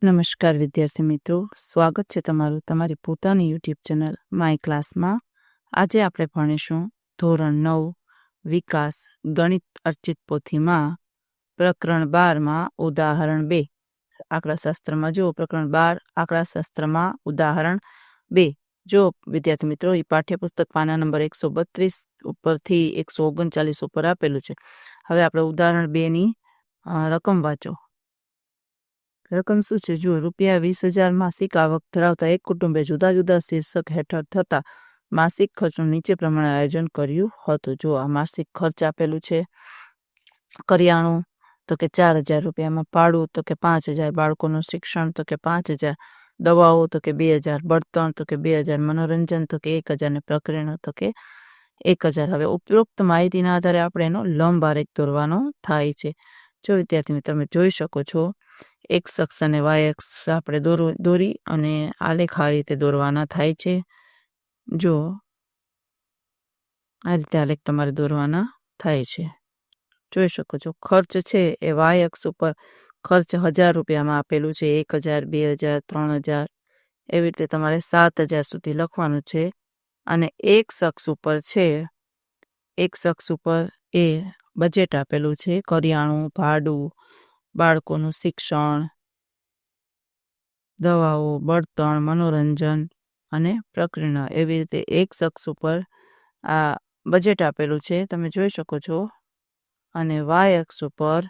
નમસ્કાર વિદ્યાર્થી મિત્રો, સ્વાગત છે તમારું તમારી પોતાની યુટ્યુબ ચેનલ માય ક્લાસમાં. આજે આપણે ભણીશું ધોરણ 9 વિકાસ ગણિત અર્ચિત પોથીમાં પ્રકરણ 12માં ઉદાહરણ 2. આંકડાશાસ્ત્રમાં જો પ્રકરણ 12 આંકડાશાસ્ત્રમાં ઉદાહરણ 2 જો વિદ્યાર્થી મિત્રો, એ પાઠ્યપુસ્તક પાના નંબર 132 ઉપરથી 139 ઉપર આપેલું છે. હવે આપણે ઉદાહરણ 2ની રકમ વાંચો. રકમ શું છે? જુઓ, ₹20,000 માસિક આવક ધરાવતા એક કુટુંબે જુદા જુદા શીર્ષક હેઠળ થતા માસિક ખર્ચનું નીચે પ્રમાણે આયોજન કર્યું હતું. જો આ માસિક ખર્ચ આપેલું છે. કરિયાણું તો કે ₹4,000, ભાડું તો કે 5,000, બાળકોનું શિક્ષણ તો કે 5,000, દવાઓ તો કે 2,000, બળતણ તો કે 2,000, મનોરંજન તો કે 1,000 ને પ્રકરણ તો કે 1,000. હવે ઉપરોક્ત માહિતીના આધારે આપણે એનો લંબ આલેખ દોરવાનો થાય છે. જો વિદ્યાર્થી મિત્રો, તમે જોઈ શકો છો, એક્સ અક્ષ અને વાય અક્ષ આપણે દોરી અને આલેખ આ રીતે દોરવાના થાય છે. જો આ રીતે આલેખ તમારે દોરવાના થાય છે. જોઈ શકો છો, ખર્ચ છે એ વાય અક્ષ ઉપર ખર્ચ ₹1,000 આપેલું છે. 1,000, 2,000, 3,000 એવી રીતે તમારે 7,000 સુધી લખવાનું છે. અને એક્સ અક્ષ ઉપર છે, એક્સ અક્ષ ઉપર એ બજેટ આપેલું છે. કરિયાણું, ભાડું, બાળકોનું શિક્ષણ, દવાઓ, બળતણ, મનોરંજન અને પ્રકરણ એવી રીતે એક્સ અક્ષ ઉપર આ બજેટ આપેલું છે, તમે જોઈ શકો છો. અને વાય અક્ષ ઉપર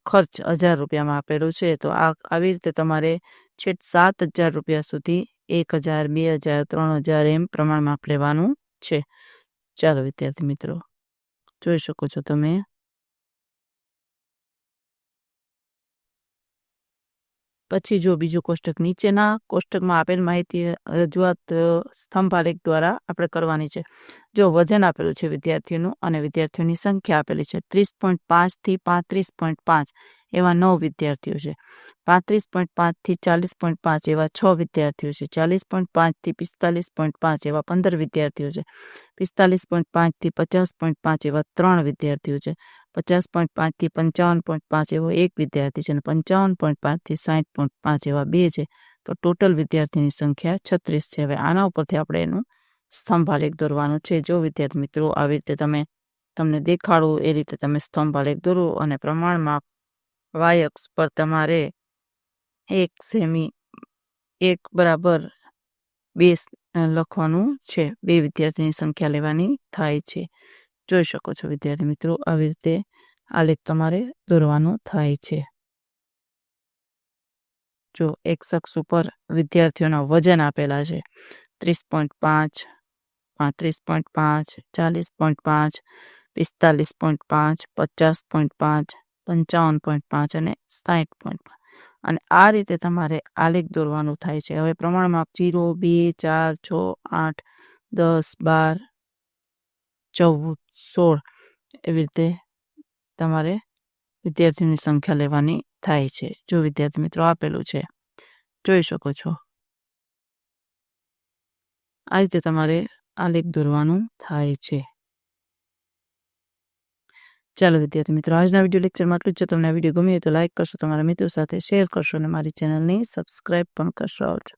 ખર્ચ ₹1,000 આપેલું છે. તો આવી રીતે તમારે છેક ₹7,000 સુધી 1,000, 2,000, 3,000 એમ પ્રમાણમાં લેવાનું છે. ચાલો વિદ્યાર્થી મિત્રો, જોઈ શકો છો તમે. પછી જો બીજું કોષ્ટક, નીચેના કોષ્ટકમાં આપેલ માહિતી રજૂઆત સ્તંભ આલેખ દ્વારા આપણે કરવાની છે. જો વજન આપેલું છે વિદ્યાર્થીઓનું અને વિદ્યાર્થીઓની સંખ્યા આપેલી છે. 30.5 થી 35.5 એવા 9 વિદ્યાર્થીઓ છે. 35.5 થી 40.5 એવા 6 વિદ્યાર્થીઓ છે. 40.5 થી 45.5 એવા 15 વિદ્યાર્થીઓ છે. 45.5 થી 50.5 એવા 3 વિદ્યાર્થીઓ છે. 50.5 થી 55.5 એવો એક વિદ્યાર્થી છે. અને 55.5 થી 60.5 એવા 2 છે. તો ટોટલ વિદ્યાર્થીની સંખ્યા 36 છે. હવે આના ઉપરથી આપણે એનું સ્તંભ આલેખ દોરવાનું છે. જો વિદ્યાર્થી મિત્રો, આવી રીતે તમને દેખાડું એ રીતે તમે સ્તંભ આલેખ દોરો અને પ્રમાણમાં વાય અક્ષ પર તમારે 1 સેમી 1 બરાબર 2 લખવાનું છે. 2 વિદ્યાર્થીની સંખ્યા લેવાની થાય છે. જોઈ શકો છો વિદ્યાર્થી મિત્રો, આવી રીતે આલેખ તમારે દોરવાનો થાય છે. જો એક્સ અક્ષ ઉપર વિદ્યાર્થીઓના વજન આપેલા છે. 30.5, 35.5, 40.5, 45.5, 50.5, 55.5 અને 60.5. અને આ રીતે તમારે આલેખ દોરવાનું થાય છે. હવે પ્રમાણમાં 0, 2, 4, 6, 8, 10, 12, 14, 16 એવી રીતે તમારે વિદ્યાર્થીઓની સંખ્યા લેવાની થાય છે. જો વિદ્યાર્થી મિત્રો, આપેલું છે, જોઈ શકો છો. આ રીતે તમારે આલેખ દોરવાનું થાય છે. ચાલો વિદ્યાર્થી મિત્રો, આજના વિડીયો લેક્ચરમાં આટલું જ છે. તમને આ વિડીયો ગમ્યો તો લાઈક કરશો, તમારા મિત્રો સાથે શેર કરશો અને મારી ચેનલને સબસ્ક્રાઈબ પણ કરશો. આવજો.